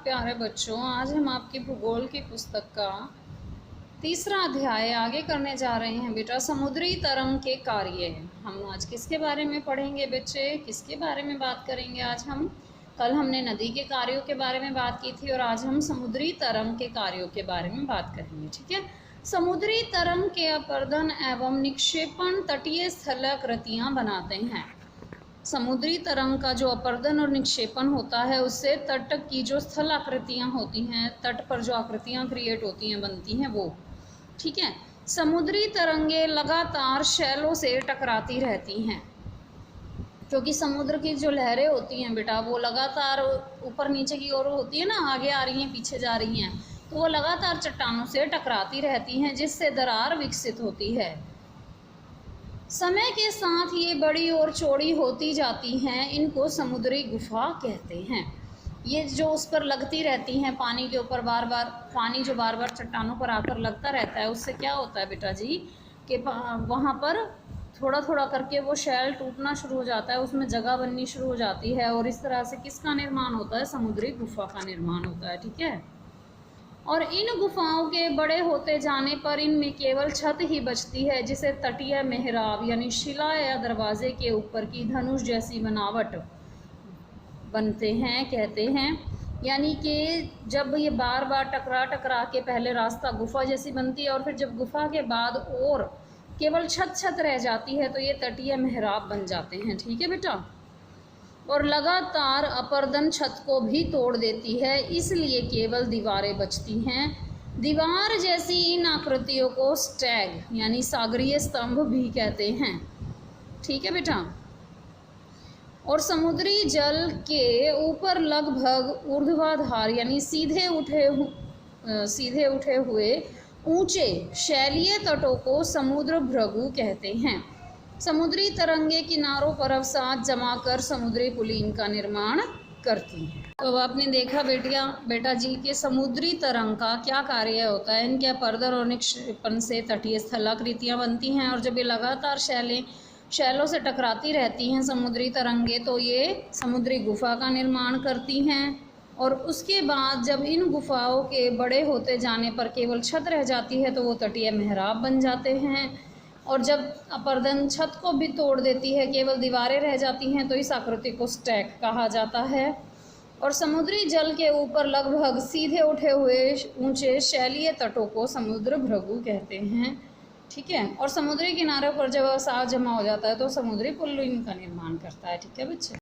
प्यारे बच्चों, आज हम आपकी भूगोल की पुस्तक का तीसरा अध्याय आगे करने जा रहे हैं। बेटा, समुद्री तरंग के कार्य। हम आज किसके बारे में पढ़ेंगे बच्चे? किसके बारे में बात करेंगे आज हम? कल हमने नदी के कार्यों के बारे में बात की थी और आज हम समुद्री तरंग के कार्यों के बारे में बात करेंगे। ठीक है। समुद्री तरंग के अपर्दन एवं निक्षेपण तटीय स्थलाकृतियाँ बनाते हैं। समुद्री तरंग का जो अपर्दन और निक्षेपण होता है उससे तट की जो स्थल आकृतियाँ होती हैं, तट पर जो आकृतियाँ क्रिएट होती हैं, बनती हैं, वो ठीक है। समुद्री तरंगे लगातार शैलों से टकराती रहती हैं, क्योंकि समुद्र की जो लहरें होती हैं बेटा वो लगातार ऊपर नीचे की ओर होती है ना, आगे आ रही हैं, पीछे जा रही हैं, तो वो लगातार चट्टानों से टकराती रहती हैं, जिससे दरार विकसित होती है। समय के साथ ये बड़ी और चौड़ी होती जाती हैं। इनको समुद्री गुफा कहते हैं। ये जो उस पर लगती रहती हैं पानी के ऊपर, बार बार पानी जो बार बार चट्टानों पर आकर लगता रहता है, उससे क्या होता है बेटा जी कि वहाँ पर थोड़ा थोड़ा करके वो शैल टूटना शुरू हो जाता है, उसमें जगह बननी शुरू हो जाती है और इस तरह से किसका निर्माण होता है? समुद्री गुफा का निर्माण होता है। ठीक है। और इन गुफाओं के बड़े होते जाने पर इनमें केवल छत ही बचती है, जिसे तटीय मेहराब यानी शिला या दरवाजे के ऊपर की धनुष जैसी बनावट बनते हैं, कहते हैं। यानी कि जब ये बार बार टकरा टकरा के पहले रास्ता गुफा जैसी बनती है और फिर जब गुफा के बाद और केवल छत रह जाती है तो ये तटीय मेहराब बन जाते हैं। ठीक है बेटा। और लगातार अपर्दन छत को भी तोड़ देती है, इसलिए केवल दीवारें बचती हैं। दीवार जैसी इन आकृतियों को स्टैग यानी सागरीय स्तंभ भी कहते हैं। ठीक है बेटा। और समुद्री जल के ऊपर लगभग ऊर्ध्वाधर यानी सीधे उठे हुए ऊंचे शैलीय तटों को समुद्र भृगु कहते हैं। समुद्री तरंगे किनारों पर अवसाद जमाकर समुद्री पुलिन का निर्माण करती हैं। तो अब आपने देखा बेटा जी कि समुद्री तरंग का क्या कार्य होता है। इनके अपर्दन और निक्षेपण से तटीय स्थलाकृतियाँ बनती हैं और जब ये लगातार शैलों से टकराती रहती हैं समुद्री तरंगे, तो ये समुद्री गुफा का निर्माण करती हैं। और उसके बाद जब इन गुफाओं के बड़े होते जाने पर केवल छत रह जाती है तो वो तटीय मेहराब बन जाते हैं। और जब अपर्दन छत को भी तोड़ देती है, केवल दीवारें रह जाती हैं, तो इस आकृति को स्टैक कहा जाता है। और समुद्री जल के ऊपर लगभग सीधे उठे हुए ऊंचे शैलीय तटों को समुद्र भृगु कहते हैं। ठीक है। और समुद्री किनारों पर जब अवसाद जमा हो जाता है तो समुद्री पुलिन का निर्माण करता है। ठीक है बच्चे।